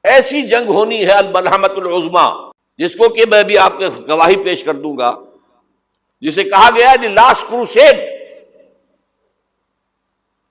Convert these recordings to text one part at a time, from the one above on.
ایسی جنگ ہونی ہے الملحمۃ العظما، جس کو کہ میں بھی آپ کے گواہی پیش کر دوں گا، جسے کہا گیا ہے دی لاسٹ کروسیڈ۔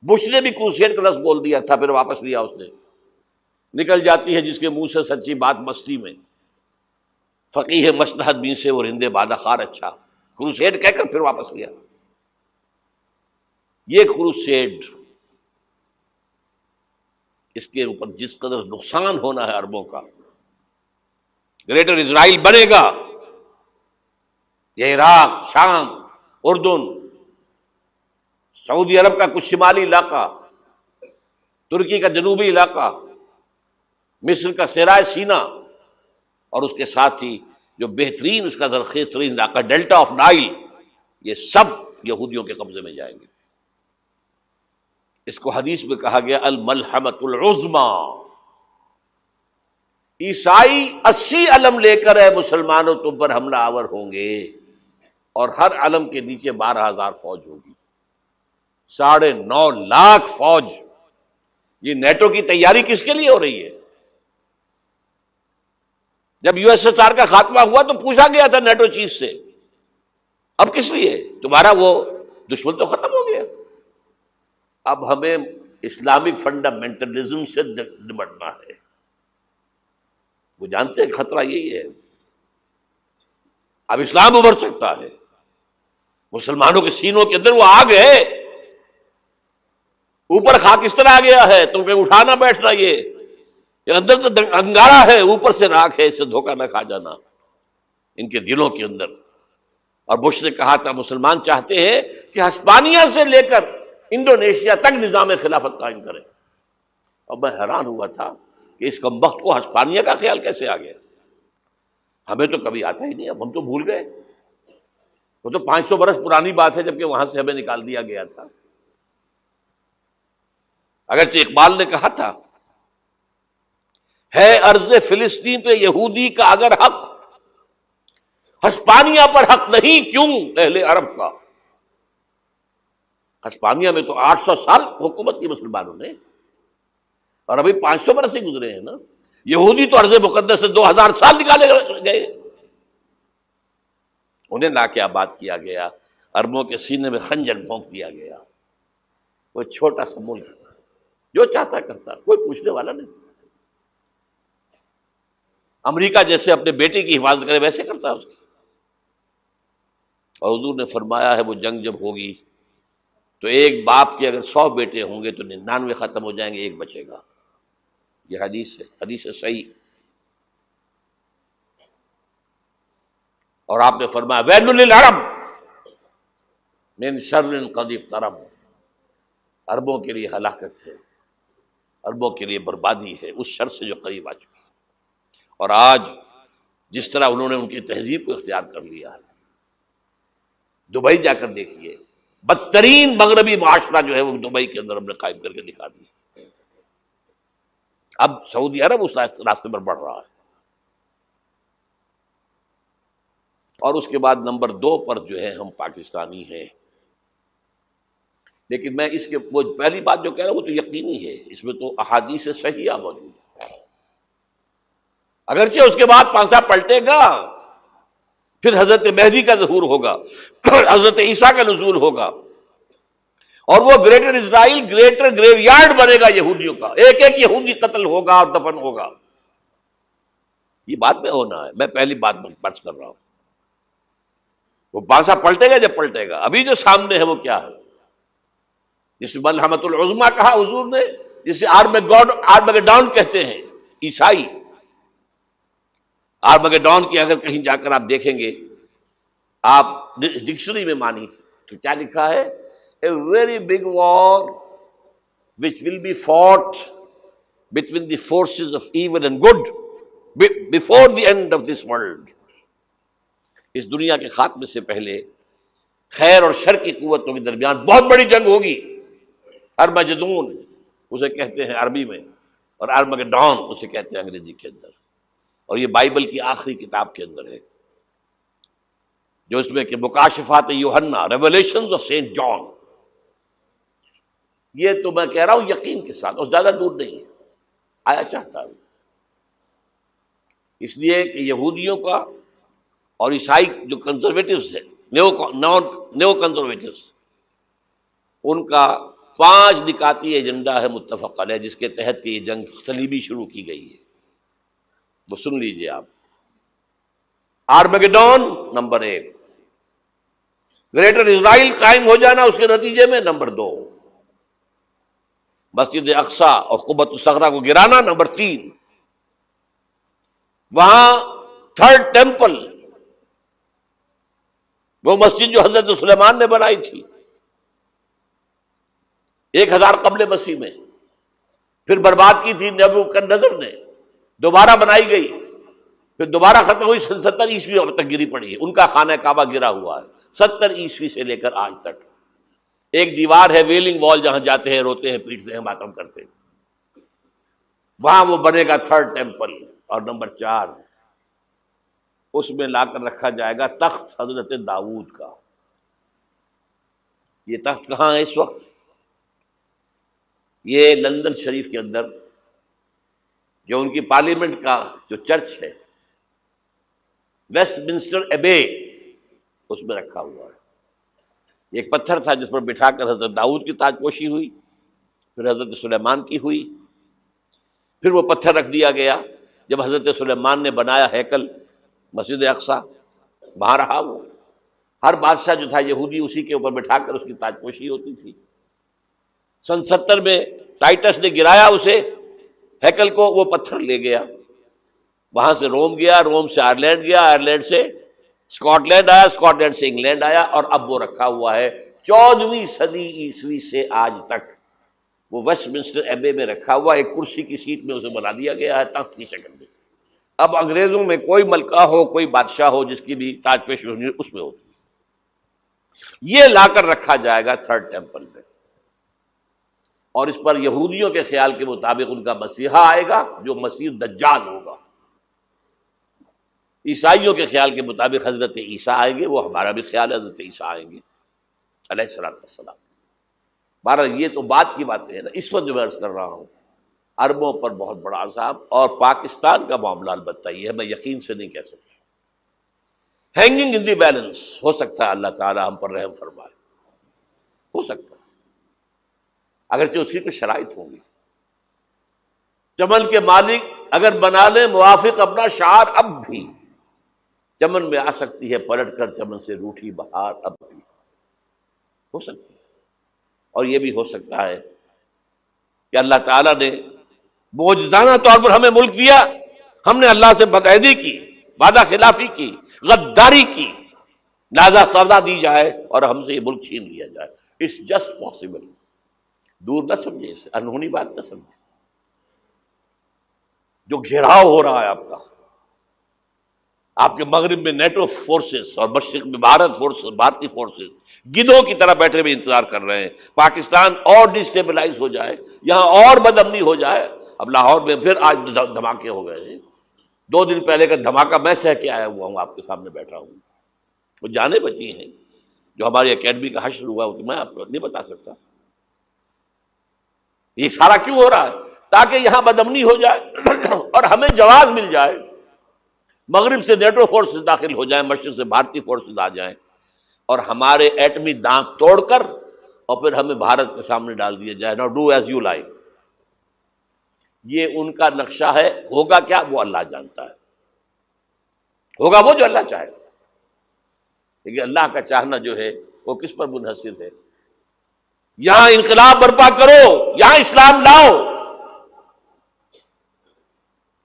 بش نے بھی کروسیڈ کا لفظ بول دیا تھا، پھر واپس لیا اس نے۔ نکل جاتی ہے جس کے منہ سے سچی بات مستی میں، فقیہ مصلحت بھی سے وہ رندے بادہ خار اچھا، کروسیڈ کہہ کر پھر واپس لیا۔ یہ کروسیڈ، اس کے اوپر جس قدر نقصان ہونا ہے عربوں کا، گریٹر اسرائیل بنے گا، یہ عراق، شام، اردن، سعودی عرب کا کچھ شمالی علاقہ، ترکی کا جنوبی علاقہ، مصر کا صحرائے سینا، اور اس کے ساتھ ہی جو بہترین اس کا زرخیز ترین علاقہ ڈیلٹا آف نائل، یہ سب یہودیوں کے قبضے میں جائیں گے۔ اس کو حدیث میں کہا گیا الملحمۃ العظما۔ عیسائی 80 علم لے کر اے مسلمانوں تم پر حملہ آور ہوں گے، اور ہر علم کے نیچے 12,000 فوج ہوگی، 9.5 لاکھ فوج۔ یہ نیٹو کی تیاری کس کے لیے ہو رہی ہے؟ جب یو ایس ایس آر کا خاتمہ ہوا تو پوچھا گیا تھا نیٹو چیف سے، اب کس لیے؟ تمہارا وہ دشمن تو ختم ہو گیا، اب ہمیں اسلامک فنڈامنٹلزم سے نمٹنا ہے۔ وہ جانتے ہیں خطرہ یہی ہے، اب اسلام ابھر سکتا ہے، مسلمانوں کے سینوں کے اندر وہ آگ ہے، اوپر خاکستر آ گیا ہے، تم پہ اٹھانا بیٹھنا، یہ اندر تو انگارہ ہے، اوپر سے راکھ ہے، اس سے دھوکہ نہ کھا جانا ان کے دلوں کے اندر۔ اور بش نے کہا تھا مسلمان چاہتے ہیں کہ ہسپانیہ سے لے کر انڈونیشیا تک نظام خلافت قائم کریں، اور میں حیران ہوا تھا کہ اس کمبخت کو ہسپانیہ کا خیال کیسے آ گیا؟ ہمیں تو کبھی آتا ہی نہیں، اب ہم تو بھول گئے، وہ تو 500 برس پرانی بات ہے جبکہ وہاں سے ہمیں نکال دیا گیا تھا۔ اگرچہ اقبال نے کہا تھا ہے ارض فلسطین پہ یہودی کا اگر حق، ہسپانیہ پر حق نہیں کیوں اہل عرب کا؟ ہسپانیہ میں تو 800 سال حکومت کی مسلمانوں نے، اور ابھی 500 برس سے گزرے ہیں نا۔ یہودی تو ارض مقدس سے 2000 سال نکالے گئے، انہیں لا کے آباد کیا گیا، عربوں کے سینے میں خنجر بھونک دیا گیا۔ وہ چھوٹا سا ملک جو چاہتا کرتا، کوئی پوچھنے والا نہیں۔ امریکہ جیسے اپنے بیٹے کی حفاظت کرے ویسے کرتا اس کی۔ اور حضور نے فرمایا ہے وہ جنگ جب ہوگی تو ایک باپ کے اگر 100 بیٹے ہوں گے تو 99 ختم ہو جائیں گے، ایک بچے گا۔ یہ حدیث ہے، حدیث ہے صحیح۔ اور آپ نے فرمایا ویل للعرب من شر قد اقترب، عربوں کے لیے ہلاکت ہے، عربوں کے لیے بربادی ہے اس شر سے جو قریب آ چکی ہے۔ اور آج جس طرح انہوں نے ان کی تہذیب کو اختیار کر لیا ہے، دبئی جا کر دیکھیے، بدترین مغربی معاشرہ جو ہے وہ دبئی کے اندر ہم نے قائم کر کے دکھا دیا۔ اب سعودی عرب اس راستے پر بڑھ رہا ہے۔ اور اس کے بعد نمبر 2 پر جو ہے ہم پاکستانی ہیں، لیکن میں اس کے وہ پہلی بات جو کہہ رہا ہوں وہ تو یقینی ہے، اس میں تو احادیث صحیحہ موجود ہے۔ اگرچہ اس کے بعد پانسا پلٹے گا، پھر حضرت مہدی کا ظہور ہوگا، حضرت عیسیٰ کا نزول ہوگا، اور وہ گریٹر اسرائیل گریٹر گریو یارڈ بنے گا یہودیوں کا، ایک ایک یہودی قتل ہوگا اور دفن ہوگا۔ یہ بات میں ہونا ہے، میں پہلی بات برس کر رہا ہوں۔ وہ پانسا پلٹے گا جب پلٹے گا، ابھی جو سامنے ہے وہ کیا ہے؟ جس ملحمۃ العظما کہا حضور نے، جسے آرمگیڈون کہتے ہیں عیسائی۔ آرمگیڈون کی اگر کہیں جا کر آپ دیکھیں گے، آپ ڈکشنری میں مانی تو کیا لکھا ہے؟ A very big war which will be fought between the forces of evil and good before the end of this world۔ اس دنیا کے خاتمے سے پہلے خیر اور شر کی قوتوں کے درمیان بہت بڑی جنگ ہوگی۔ ارمجدون اسے کہتے ہیں عربی میں، اور آرمگیڈون اسے کہتے ہیں انگریزی کے اندر، اور یہ بائبل کی آخری کتاب کے اندر ہے، جو اس میں کہ مکاشفات یوحنا، ریویلیشنز آف سینٹ جان۔ یہ تو میں کہہ رہا ہوں یقین کے ساتھ، اور زیادہ دور نہیں ہے، آیا چاہتا ہوں اس لیے کہ یہودیوں کا اور عیسائی جو کنزرویٹوز ہیں، نیو کنزرویٹوز، ان کا 5 نکاتی ایجنڈا ہے متفق علیہ، جس کے تحت کہ یہ جنگ صلیبی شروع کی گئی ہے. وہ سن لیجئے آپ. آرمیگیڈون نمبر 1، گریٹر اسرائیل قائم ہو جانا اس کے نتیجے میں نمبر 2، مسجد اقصی اور قبۃ الصغریٰ کو گرانا نمبر 3، وہاں تھرڈ ٹیمپل، وہ مسجد جو حضرت سلیمان نے بنائی تھی 1000 قبل مسیح میں، پھر برباد کی تھی نبوکدنضر نے، دوبارہ بنائی گئی، پھر دوبارہ ختم ہوئی 70 عیسوی تک گری پڑی ہے. ان کا خانہ کعبہ گرا ہوا ہے 70 عیسوی سے لے کر آج تک. ایک دیوار ہے ویلنگ وال، جہاں جاتے ہیں، روتے ہیں، پیٹتے ہیں، ماتم کرتے ہیں، وہاں وہ بنے گا تھرڈ ٹیمپل. اور نمبر 4، اس میں لا کر رکھا جائے گا تخت حضرت داؤد کا. یہ تخت کہاں ہے اس وقت؟ یہ لندن شریف کے اندر جو ان کی پارلیمنٹ کا جو چرچ ہے، ویسٹ منسٹر ایبے، اس میں رکھا ہوا ہے. ایک پتھر تھا جس پر بٹھا کر حضرت داؤد کی تاج پوشی ہوئی، پھر حضرت سلیمان کی ہوئی، پھر وہ پتھر رکھ دیا گیا جب حضرت سلیمان نے بنایا ہیکل مسجد اقصی، وہاں رہا وہ. ہر بادشاہ جو تھا یہودی اسی کے اوپر بٹھا کر اس کی تاج پوشی ہوتی تھی. سن 70 میں ٹائٹس نے گرایا اسے، ہیکل کو، وہ پتھر لے گیا، وہاں سے روم گیا، روم سے آئرلینڈ گیا، آئرلینڈ سے اسکاٹ لینڈ آیا، اسکاٹ لینڈ سے انگلینڈ آیا، اور اب وہ رکھا ہوا ہے 14ویں صدی عیسوی سے آج تک. وہ ویسٹ منسٹر ایبے میں رکھا ہوا، ایک کرسی کی سیٹ میں اسے بنا دیا گیا ہے تخت کی شکل میں. اب انگریزوں میں کوئی ملکہ ہو، کوئی بادشاہ ہو جس کی بھی تاج پوشی ہونی اس میں ہوتی. یہ لا کر رکھا جائے گا تھرڈ ٹیمپل میں، اور اس پر یہودیوں کے خیال کے مطابق ان کا مسیحا آئے گا جو مسیح دجال ہوگا. عیسائیوں کے خیال کے مطابق حضرت عیسیٰ آئیں گے، وہ ہمارا بھی خیال ہے حضرت عیسیٰ آئیں گے علیہ السلام. بہرحال یہ تو بات کی باتیں ہیں نا. اس وقت جو میں عرض کر رہا ہوں، عربوں پر بہت بڑا عذاب، اور پاکستان کا معاملہ البتہ یہ ہے، میں یقین سے نہیں کہہ سکتا. ہینگنگ ان دی بیلنس، ہو سکتا ہے اللہ تعالی ہم پر رحم فرمائے، ہو سکتا ہے، اگرچہ اس کی کچھ شرائط ہوں گی. چمن کے مالک اگر بنا لیں موافق اپنا شعار، اب بھی چمن میں آ سکتی ہے پلٹ کر چمن سے روٹھی بہار، اب بھی ہو سکتی ہے. اور یہ بھی ہو سکتا ہے کہ اللہ تعالیٰ نے معجزانہ طور پر ہمیں ملک دیا، ہم نے اللہ سے بدعہدی کی، وعدہ خلافی کی، غداری کی، لہذا سزا دی جائے اور ہم سے یہ ملک چھین لیا جائے. It's just possible. دور نہ سمجھے اسے، انہونی بات نہ سمجھے. جو گھیراؤ ہو رہا ہے آپ کے مغرب میں نیٹو فورسز اور مشرق میں بھارتی فورسز گدھوں کی طرح بیٹھے ہوئے انتظار کر رہے ہیں پاکستان اور ڈسٹیبلائز ہو جائے، یہاں اور بدامنی ہو جائے. اب لاہور میں پھر آج دھماکے ہو گئے ہیں. 2 دن پہلے کا دھماکہ میں سہ کے آیا ہوا ہوں، آپ کے سامنے بیٹھا ہوں. وہ جانیں بچی ہیں جو ہماری اکیڈمی کا حشر ہوا، میں آپ کو نہیں بتا سکتا. یہ سارا کیوں ہو رہا ہے؟ تاکہ یہاں بدامنی ہو جائے اور ہمیں جواز مل جائے. مغرب سے نیٹو فورسز داخل ہو جائیں، مشرق سے بھارتی فورسز آ جائیں، اور ہمارے ایٹمی دانت توڑ کر اور پھر ہمیں بھارت کے سامنے ڈال دیا جائے. Now do as you like. یہ ان کا نقشہ ہے. ہوگا کیا وہ اللہ جانتا ہے، ہوگا وہ جو اللہ چاہے. لیکن اللہ کا چاہنا جو ہے وہ کس پر منحصر ہے؟ یہاں انقلاب برپا کرو، یہاں اسلام لاؤ.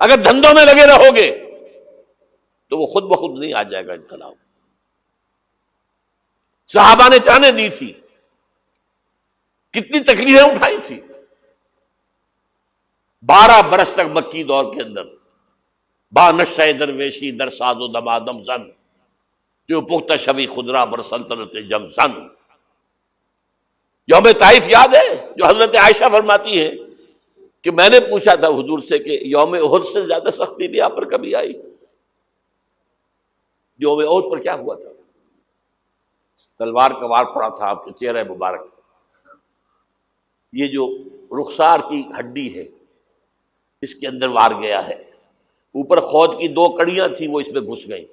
اگر دھندوں میں لگے رہو گے تو وہ خود بخود نہیں آ جائے گا انقلاب. صحابہ نے جانیں دی تھی، کتنی تکلیفیں اٹھائی تھی. 12 برس تک مکی دور کے اندر با نشہ درویشی در ساز و دمادم زن، جو پختہ شبی خدرا بر سلطنت جم زن. یوم طائف یاد ہے جو حضرت عائشہ فرماتی ہے کہ میں نے پوچھا تھا حضور سے کہ یوم احد سے زیادہ سختی بھی آپ پر کبھی آئی؟ یوم احد پر کیا ہوا تھا؟ تلوار کا وار پڑا تھا آپ کے چہرہ مبارک. یہ جو رخسار کی ہڈی ہے اس کے اندر وار گیا ہے. اوپر خود کی 2 کڑیاں تھیں، وہ اس میں گھس گئیں،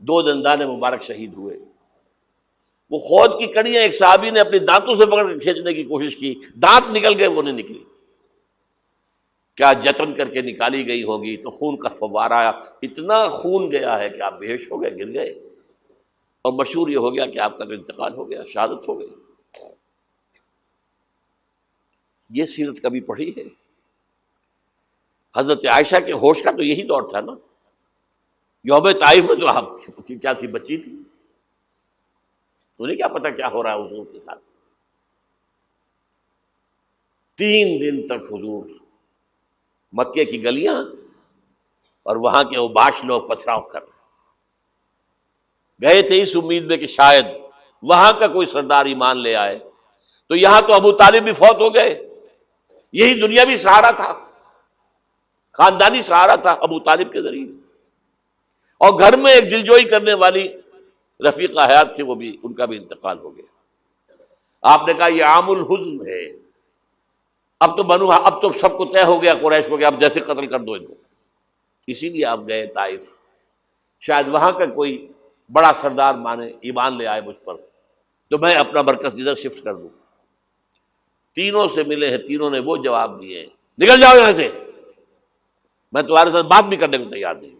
2 دندان مبارک شہید ہوئے۔ وہ خود کی کڑیاں ایک صحابی نے اپنے دانتوں سے پکڑ کے کھینچنے کی کوشش کی، دانت نکل گئے، وہ نہیں نکلی۔ کیا جتن کر کے نکالی گئی ہوگی تو خون کا فوارہ آیا، اتنا خون گیا ہے کہ آپ بے ہوش ہو گئے، گر گئے، اور مشہور یہ ہو گیا کہ آپ کا تو انتقال ہو گیا، شہادت ہو گئی۔ یہ سیرت کبھی پڑھی ہے؟ حضرت عائشہ کے ہوش کا تو یہی دور تھا نا، یوم طائف میں تو آپ کی کیا تھی، بچی تھی، انہیں کیا پتا کیا ہو رہا ہے حضور کے ساتھ۔ 3 دن تک حضور مکے کی گلیاں اور وہاں کے اوباش لوگ پتھراؤ کر رہے، گئے تھے اس امید میں کہ شاید وہاں کا کوئی سردار ایمان لے آئے، تو یہاں تو ابو طالب بھی فوت ہو گئے، یہی دنیاوی سہارا تھا، خاندانی سہارا تھا ابو طالب کے ذریعے، اور گھر میں ایک دلجوئی کرنے والی رفیقہ حیات تھی، وہ بھی، ان کا بھی انتقال ہو گیا۔ آپ نے کہا یہ عام الحزن ہے، اب تو سب کو طے ہو گیا قریش کو کہ اب جیسے قتل کر دو ان کو، اسی لیے آپ گئے طائف، شاید وہاں کا کوئی بڑا سردار مانے، ایمان لے آئے مجھ پر، تو میں اپنا مرکز ادھر شفٹ کر دوں۔ تینوں سے ملے ہیں، تینوں نے وہ جواب دیے ہیں، نکل جاؤ یہاں سے، میں تمہارے ساتھ بات بھی کرنے کو تیار نہیں۔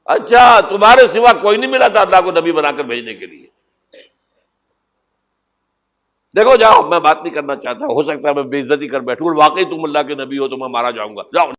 اچھا، تمہارے سوا کوئی نہیں ملا تھا اللہ کو نبی بنا کر بھیجنے کے لیے؟ دیکھو جاؤ، میں بات نہیں کرنا چاہتا، ہو سکتا ہے میں بے عزتی کر بیٹھوں، اور واقعی تم اللہ کے نبی ہو تو میں مارا جاؤں گا، جاؤ۔